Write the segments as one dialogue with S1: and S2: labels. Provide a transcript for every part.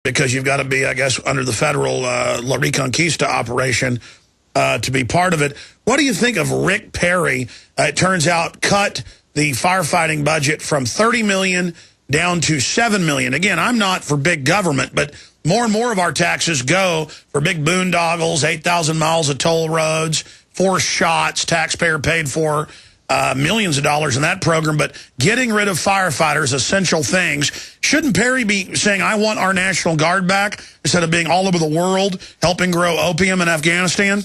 S1: because you've got to be, I guess, under the federal La Reconquista operation to be part of it. What do you think of Rick Perry? It turns out cut the firefighting budget from $30 million down to $7 million. Again, I'm not for big government, but more and more of our taxes go for big boondoggles, 8,000 miles of toll roads, forced shots, taxpayer paid for, millions of dollars in that program. But getting rid of firefighters, essential things. Shouldn't Perry be saying, I want our National Guard back, instead of being all over the world helping grow opium in Afghanistan?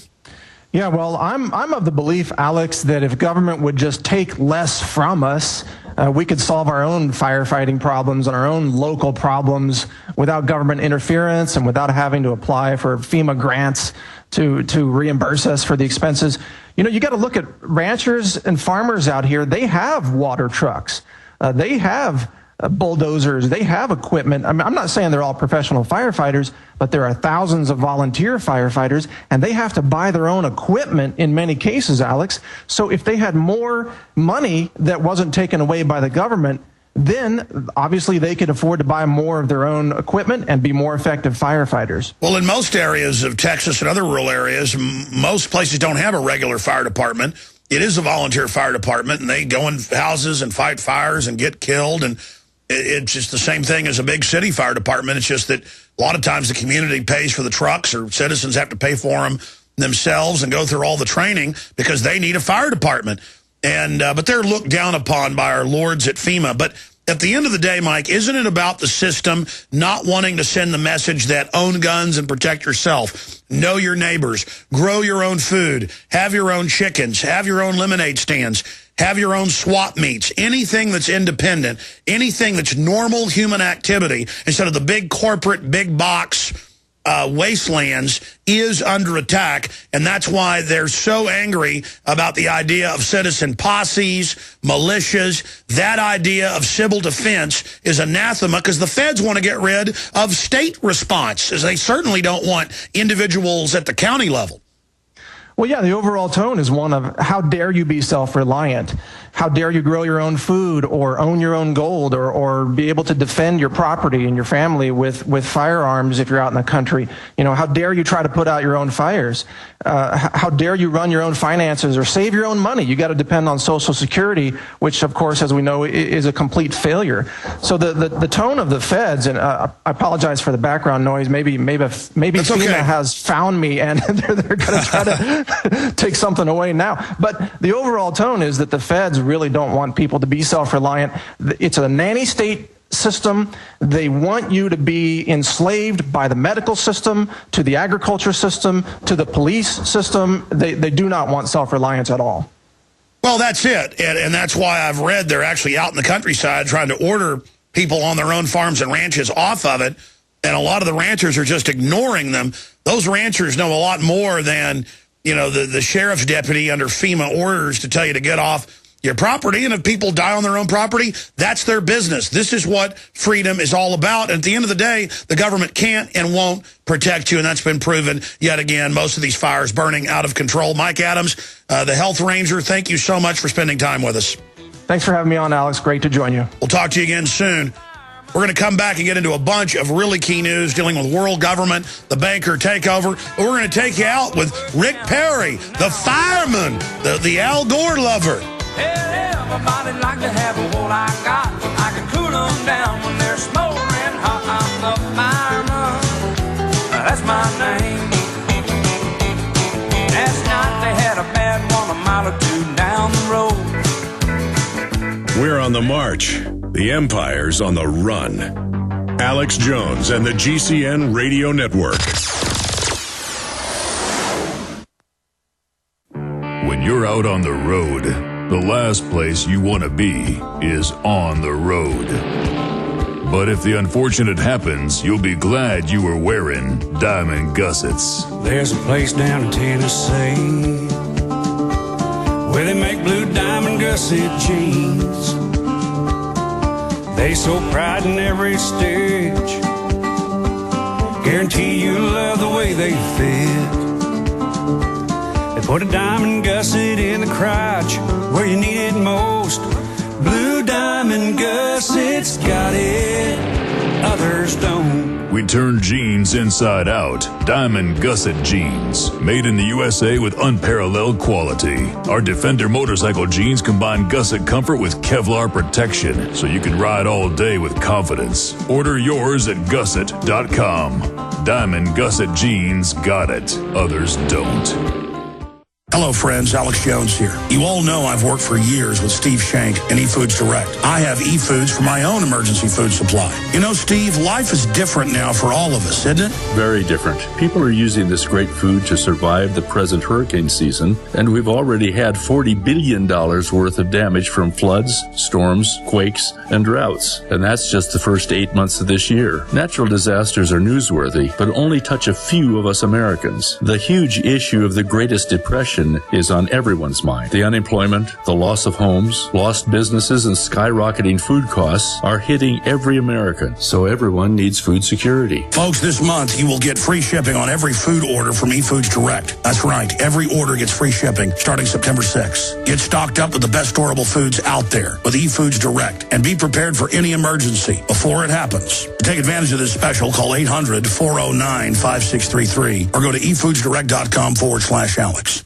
S2: Yeah, well, I'm of the belief, Alex, that if government would just take less from us, we could solve our own firefighting problems and our own local problems without government interference and without having to apply for FEMA grants to reimburse us for the expenses. You know, you got to look at ranchers and farmers out here. They have water trucks. They have bulldozers. They have equipment. I mean, I'm not saying they're all professional firefighters, but there are thousands of volunteer firefighters, and they have to buy their own equipment in many cases, Alex. So if they had more money that wasn't taken away by the government, then obviously they could afford to buy more of their own equipment and be more effective firefighters.
S1: Well, in most areas of Texas and other rural areas, most places don't have a regular fire department. It is a volunteer fire department, and they go in houses and fight fires and get killed. And it's just the same thing as a big city fire department. It's just that a lot of times the community pays for the trucks, or citizens have to pay for them themselves and go through all the training because they need a fire department. And but they're looked down upon by our lords at FEMA. But at the end of the day, Mike, isn't it about the system not wanting to send the message that own guns and protect yourself, know your neighbors, grow your own food, have your own chickens, have your own lemonade stands, have your own swap meets, anything that's independent, anything that's normal human activity, instead of the big corporate, big box wastelands, is under attack. And that's why they're so angry about the idea of citizen posses, militias. That idea of civil defense is anathema, because the feds want to get rid of state response, as they certainly don't want individuals at the county level.
S2: Well, yeah, the overall tone is one of, how dare you be self-reliant? How dare you grow your own food or own your own gold, or be able to defend your property and your family with firearms if you're out in the country? You know, how dare you try to put out your own fires? How dare you run your own finances or save your own money? You got to depend on Social Security, which, of course, as we know, is a complete failure. So the tone of the feds, and I apologize for the background noise. Maybe FEMA okay. has found me, and they're going to try to take something away now. But the overall tone is that the feds really don't want people to be self-reliant. It's a nanny state system. They want you to be enslaved by the medical system, to the agriculture system, to the police system. They do not want self-reliance at all.
S1: Well, that's it. And that's why I've read they're actually out in the countryside trying to order people on their own farms and ranches off of it. And a lot of the ranchers are just ignoring them. Those ranchers know a lot more than, you know, the sheriff's deputy under FEMA orders to tell you to get off your property. And if people die on their own property, that's their business. This is what freedom is all about. And at the end of the day, the government can't and won't protect you. And that's been proven yet again. Most of these fires burning out of control. Mike Adams, the Health Ranger, thank you so much for spending time with us.
S2: Thanks for having me on, Alex. Great to join you.
S1: We'll talk to you again soon. We're going to come back and get into a bunch of really key news dealing with world government, the banker takeover. But we're going to take you out with Rick Perry, the fireman, the Al Gore lover.
S3: Everybody like to have what I got. I can cool them down when they're smoldering hot. I'm the fireman. That's my name. Last night they had a bad one a mile or two down the road.
S4: We're on the march. The Empire's on the run. Alex Jones and the GCN Radio Network. When you're out on the road, the last place you want to be is on the road. But if the unfortunate happens, you'll be glad you were wearing diamond gussets.
S5: There's a place down in Tennessee where they make blue diamond gusset jeans. They so pride in every stitch, guarantee you'll love the way they fit. They put a diamond gusset in the crotch where you need it most. Blue diamond gussets got it, others don't.
S4: We turn jeans inside out. Diamond Gusset Jeans. Made in the USA with unparalleled quality. Our Defender motorcycle jeans combine gusset comfort with Kevlar protection, so you can ride all day with confidence. Order yours at gusset.com. Diamond Gusset Jeans got it. Others don't.
S1: Hello, friends. Alex Jones here. You all know I've worked for years with Steve Shank and eFoods Direct. I have eFoods for my own emergency food supply. You know, Steve, life is different now for all of us, isn't it?
S6: Very different. People are using this great food to survive the present hurricane season, and we've already had $40 billion worth of damage from floods, storms, quakes, and droughts. And that's just the first 8 months of this year. Natural disasters are newsworthy, but only touch a few of us Americans. The huge issue of the Greatest Depression is on everyone's mind. The unemployment, the loss of homes, lost businesses, and skyrocketing food costs are hitting every American. So everyone needs food security.
S1: Folks, this month you will get free shipping on every food order from eFoods Direct. That's right. Every order gets free shipping starting September 6th. Get stocked up with the best storable foods out there with eFoods Direct and be prepared for any emergency before it happens. To take advantage of this special, call 800-409-5633 or go to efoodsdirect.com/Alex.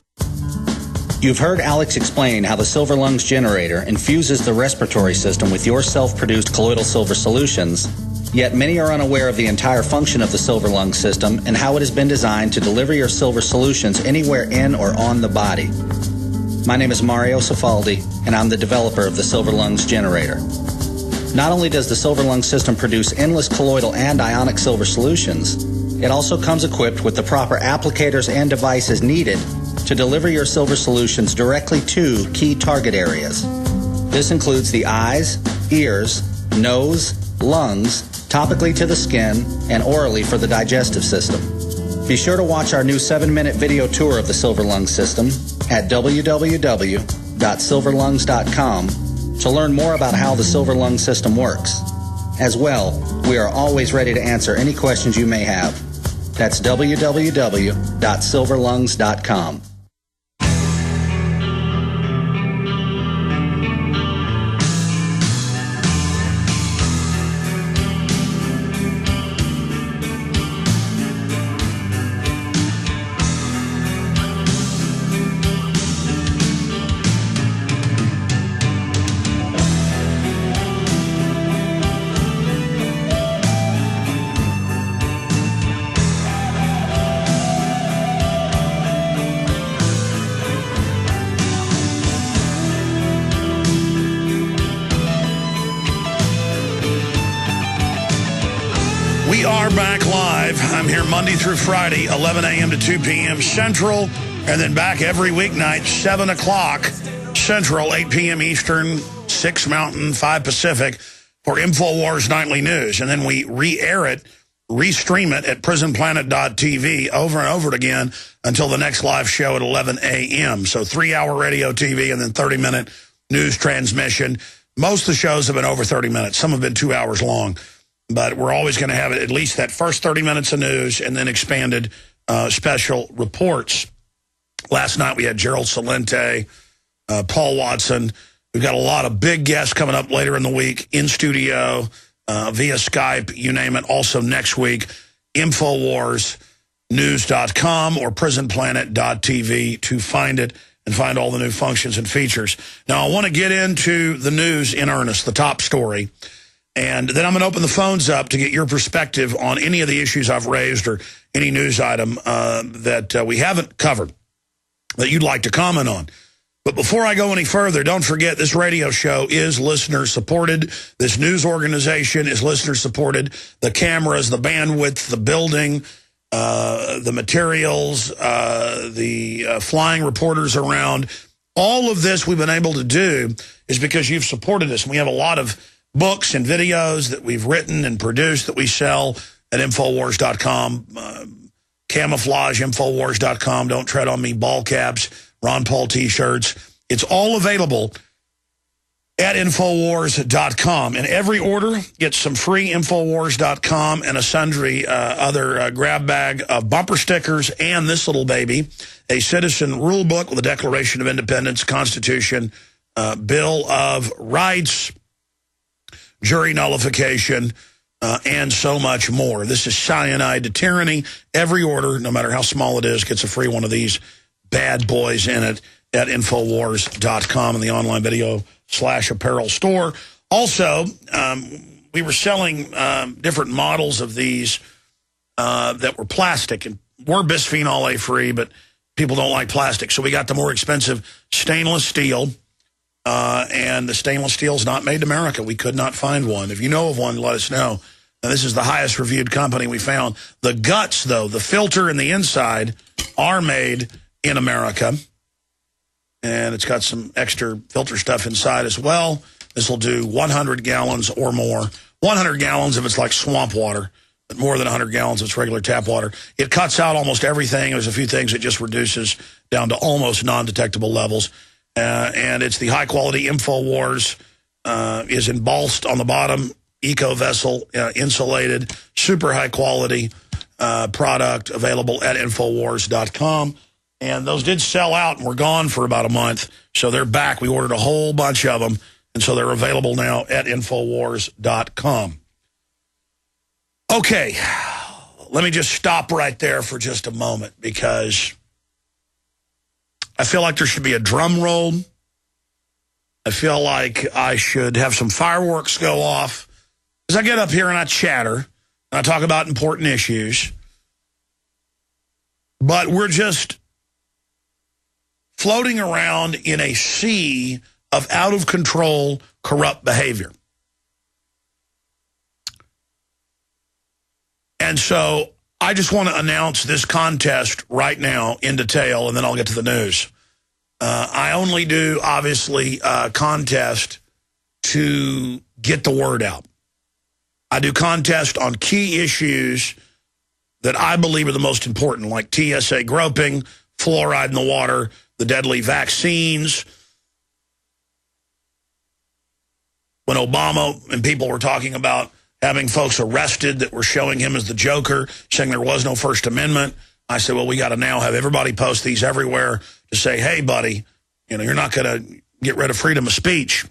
S7: You've heard Alex explain how the Silver Lungs generator infuses the respiratory system with your self-produced colloidal silver solutions, yet many are unaware of the entire function of the Silver Lungs system and how it has been designed to deliver your silver solutions anywhere in or on the body. My name is Mario Cifaldi, and I'm the developer of the Silver Lungs generator. Not only does the Silver Lungs system produce endless colloidal and ionic silver solutions, it also comes equipped with the proper applicators and devices needed to deliver your silver solutions directly to key target areas. This includes the eyes, ears, nose, lungs, topically to the skin, and orally for the digestive system. Be sure to watch our new 7-minute video tour of the Silver Lungs system at www.silverlungs.com to learn more about how the Silver Lungs system works. As well, we are always ready to answer any questions you may have. That's www.silverlungs.com.
S1: We are back live. I'm here Monday through Friday, 11 a.m. to 2 p.m. Central, and then back every weeknight, 7 o'clock Central, 8 p.m. Eastern, 6 Mountain, 5 Pacific, for InfoWars Nightly News. And then we re-air it, restream it at prisonplanet.tv over and over again until the next live show at 11 a.m. So 3-hour radio, TV, and then 30-minute news transmission. Most of the shows have been over 30 minutes. Some have been 2 hours long. But we're always going to have at least that first 30 minutes of news and then expanded special reports. Last night we had Gerald Celente, Paul Watson. We've got a lot of big guests coming up later in the week in studio, via Skype, you name it. Also next week, InfoWarsNews.com or PrisonPlanet.tv to find it and find all the new functions and features. Now, I want to get into the news in earnest, the top story. And then I'm going to open the phones up to get your perspective on any of the issues I've raised or any news item that we haven't covered that you'd like to comment on. But before I go any further, don't forget this radio show is listener-supported. This news organization is listener-supported. The cameras, the bandwidth, the building, the materials, the flying reporters around, all of this we've been able to do is because you've supported us. And we have a lot of books and videos that we've written and produced that we sell at Infowars.com. Camouflage, Infowars.com. Don't tread on me, ball caps, Ron Paul T-shirts. It's all available at Infowars.com. And every order gets some free Infowars.com and a sundry other grab bag of bumper stickers and this little baby, a citizen rule book with a Declaration of Independence, Constitution, Bill of Rights, jury nullification, and so much more. This is Cyanide to Tyranny. Every order, no matter how small it is, gets a free one of these bad boys in it at Infowars.com in the online video/apparel store. Also, we were selling different models of these that were plastic, and we're bisphenol A free, but people don't like plastic. So we got the more expensive stainless steel, and the stainless steel is not made in America. We could not find one. If you know of one, let us know. Now, this is the highest reviewed company we found. The guts, though, the filter and the inside are made in America. And it's got some extra filter stuff inside as well. This will do 100 gallons or more. 100 gallons if it's like swamp water, but more than 100 gallons if it's regular tap water. It cuts out almost everything. There's a few things it just reduces down to almost non-detectable levels. And it's the high-quality Infowars, is embossed on the bottom, eco-vessel, insulated, super high-quality product available at Infowars.com. And those did sell out and were gone for about a month. So they're back. We ordered a whole bunch of them. And so they're available now at Infowars.com. Okay, let me just stop right there for just a moment because I feel like there should be a drum roll. I feel like I should have some fireworks go off. As I get up here and I chatter, and I talk about important issues. But we're just floating around in a sea of out-of-control, corrupt behavior. And so I just want to announce this contest right now in detail, and then I'll get to the news. I only do, obviously, contest to get the word out. I do contest on key issues that I believe are the most important, like TSA groping, fluoride in the water, the deadly vaccines. When Obama and people were talking about having folks arrested that were showing him as the Joker, saying there was no First Amendment, I said, well, we got to now have everybody post these everywhere to say, hey, buddy, you're not going to get rid of freedom of speech.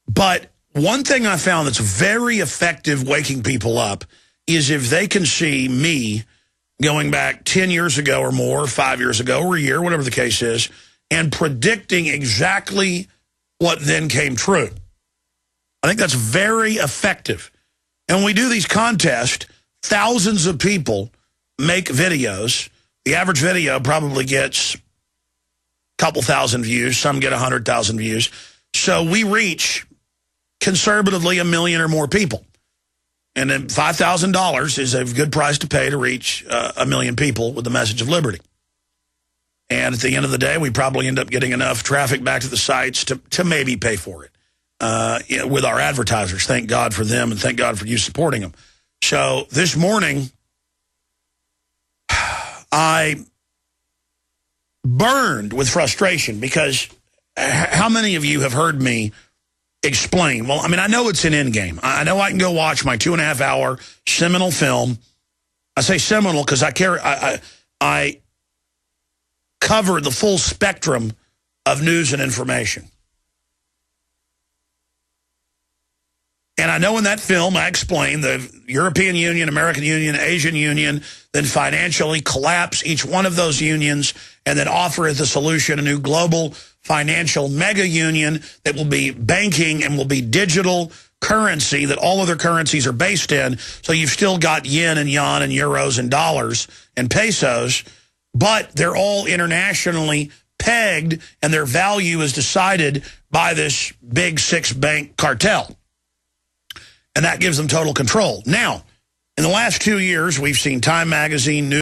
S1: But one thing I found that's very effective waking people up is if they can see me going back 10 years ago or more, 5 years ago or a year, whatever the case is, and predicting exactly what then came true. I think that's very effective. And when we do these contests, thousands of people make videos. The average video probably gets a couple thousand views. Some get 100,000 views. So we reach conservatively 1 million or more people. And then $5,000 is a good price to pay to reach 1 million people with the message of liberty. And at the end of the day, we probably end up getting enough traffic back to the sites to maybe pay for it with our advertisers. Thank God for them, and thank God for you supporting them. So this morning, I burned with frustration because how many of you have heard me explain? Well, I mean, I know it's an Endgame. I know I can go watch my 2.5-hour seminal film. I say seminal because I cover the full spectrum of news and information. And I know in that film I explain the European Union, American Union, Asian Union, then financially collapse each one of those unions and then offer as a solution a new global financial mega union that will be banking and will be digital currency that all other currencies are based in. So you've still got yen and yuan and euros and dollars and pesos, but they're all internationally pegged and their value is decided by this big 6-bank cartel. And that gives them total control. Now, in the last 2 years, we've seen Time Magazine, News